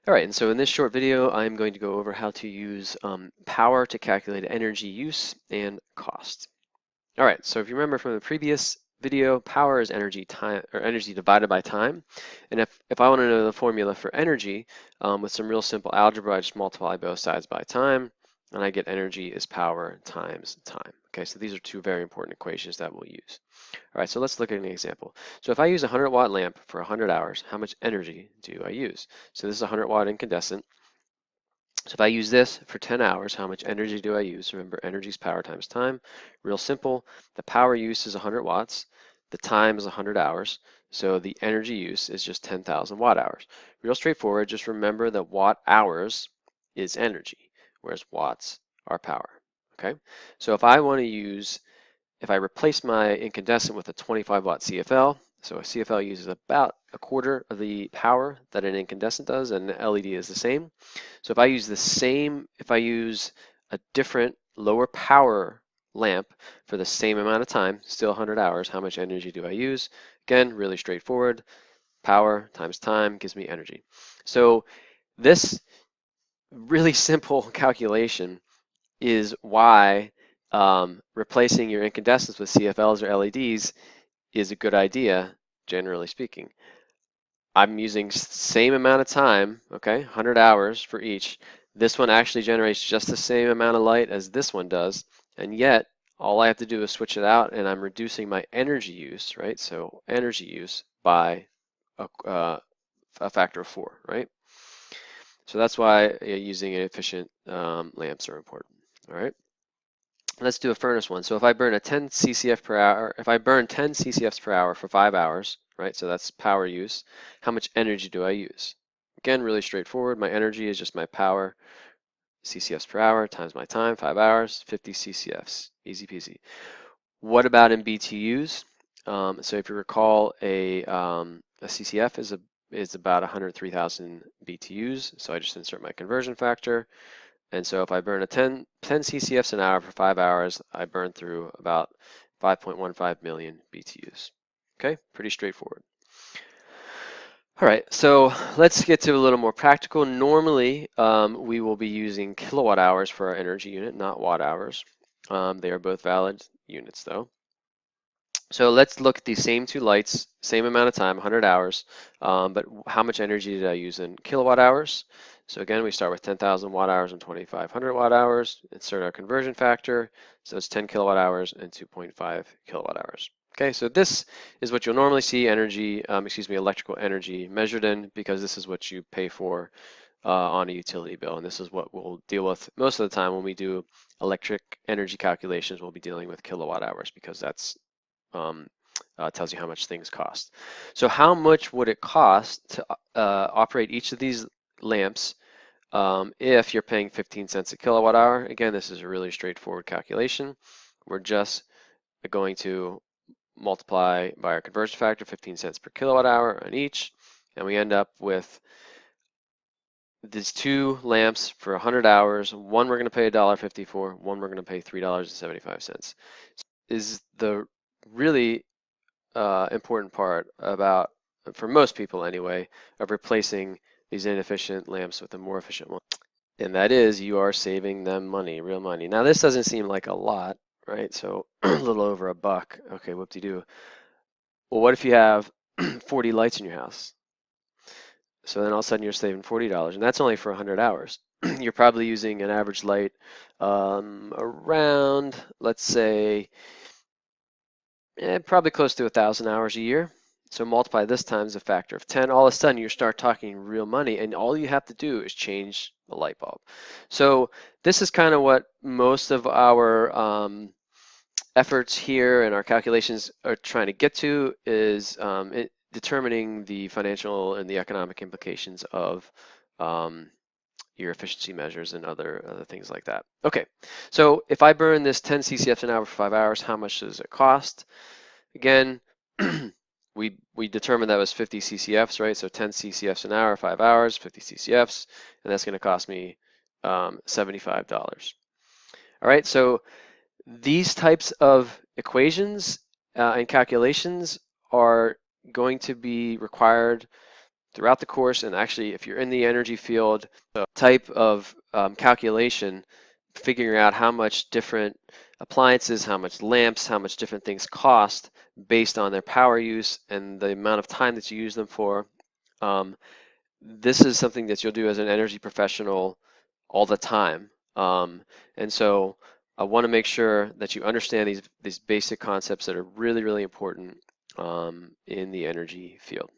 All right, and so in this short video, I'm going to go over how to use power to calculate energy use and cost. All right, so if you remember from the previous video, power is energy time or energy divided by time. And if I want to know the formula for energy with some real simple algebra, I just multiply both sides by time, and I get energy is power times time. Okay, so these are two very important equations that we'll use. All right, so let's look at an example. So if I use a 100-watt lamp for 100 hours, how much energy do I use? So this is a 100-watt incandescent. So if I use this for 10 hours, how much energy do I use? Remember, energy is power times time. Real simple. The power use is 100 watts. The time is 100 hours. So the energy use is just 10,000 watt hours. Real straightforward. Just remember that watt hours is energy, whereas watts are power. Okay. So if I want to use if I replace my incandescent with a 25-watt CFL, so a CFL uses about a quarter of the power that an incandescent does, and an LED is the same. So if I use a different lower power lamp for the same amount of time, still 100 hours, how much energy do I use? Again, really straightforward. Power times time gives me energy. So this really simple calculation is why replacing your incandescents with CFLs or LEDs is a good idea, generally speaking. I'm using same amount of time, okay, 100 hours for each. This one actually generates just the same amount of light as this one does, and yet all I have to do is switch it out, and I'm reducing my energy use, right? So energy use by a factor of 4, right? So that's why using efficient lamps are important, all right? Let's do a furnace one. So if I burn a 10 CCF per hour, if I burn 10 CCFs per hour for 5 hours, right? So that's power use. How much energy do I use? Again, really straightforward. My energy is just my power, CCFs per hour times my time, 5 hours, 50 CCFs. Easy peasy. What about in BTUs? So if you recall, a CCF is about 103,000 BTUs. So I just insert my conversion factor. And so if I burn a 10 CCFs an hour for 5 hours, I burn through about 5.15 million BTUs. Okay, pretty straightforward. All right, so let's get to a little more practical. Normally, we will be using kilowatt hours for our energy unit, not watt hours. They are both valid units though. So let's look at these same two lights, same amount of time, 100 hours, but how much energy did I use in kilowatt hours? So again, we start with 10,000 watt hours and 2,500 watt hours, insert our conversion factor, so it's 10 kilowatt hours and 2.5 kilowatt hours. Okay, so this is what you'll normally see electrical energy measured in, because this is what you pay for on a utility bill, and this is what we'll deal with most of the time when we do electric energy calculations. We'll be dealing with kilowatt hours because that's tells you how much things cost. So how much would it cost to operate each of these lamps if you're paying 15 cents a kilowatt hour? Again, this is a really straightforward calculation. We're just going to multiply by our conversion factor, 15 cents per kilowatt hour on each, and we end up with these two lamps for 100 hours. One we're going to pay $1.50 for, one we're going to pay $3.75. Is the really important part about, for most people anyway, of replacing these inefficient lamps with a more efficient one. And that is, you are saving them money, real money. Now, this doesn't seem like a lot, right? So a little over $1. Okay, whoop-de-doo. Well, what if you have 40 lights in your house? So then all of a sudden you're saving $40, and that's only for 100 hours. You're probably using an average light around, let's say, probably close to 1,000 hours a year. So multiply this times a factor of 10. All of a sudden, you start talking real money, and all you have to do is change the light bulb. So this is kind of what most of our efforts here and our calculations are trying to get to, is determining the financial and the economic implications of your efficiency measures and other things like that. Okay, so if I burn this 10 CCFs an hour for 5 hours, how much does it cost? Again, we determined that was 50 CCFs, right? So 10 CCFs an hour, 5 hours, 50 CCFs, and that's going to cost me $75. All right, so these types of equations and calculations are going to be required throughout the course. And actually, if you're in the energy field, the type of calculation, figuring out how much different appliances, how much lamps, how much different things cost based on their power use and the amount of time that you use them for. This is something that you'll do as an energy professional all the time. And so I want to make sure that you understand these basic concepts that are really, really important in the energy field.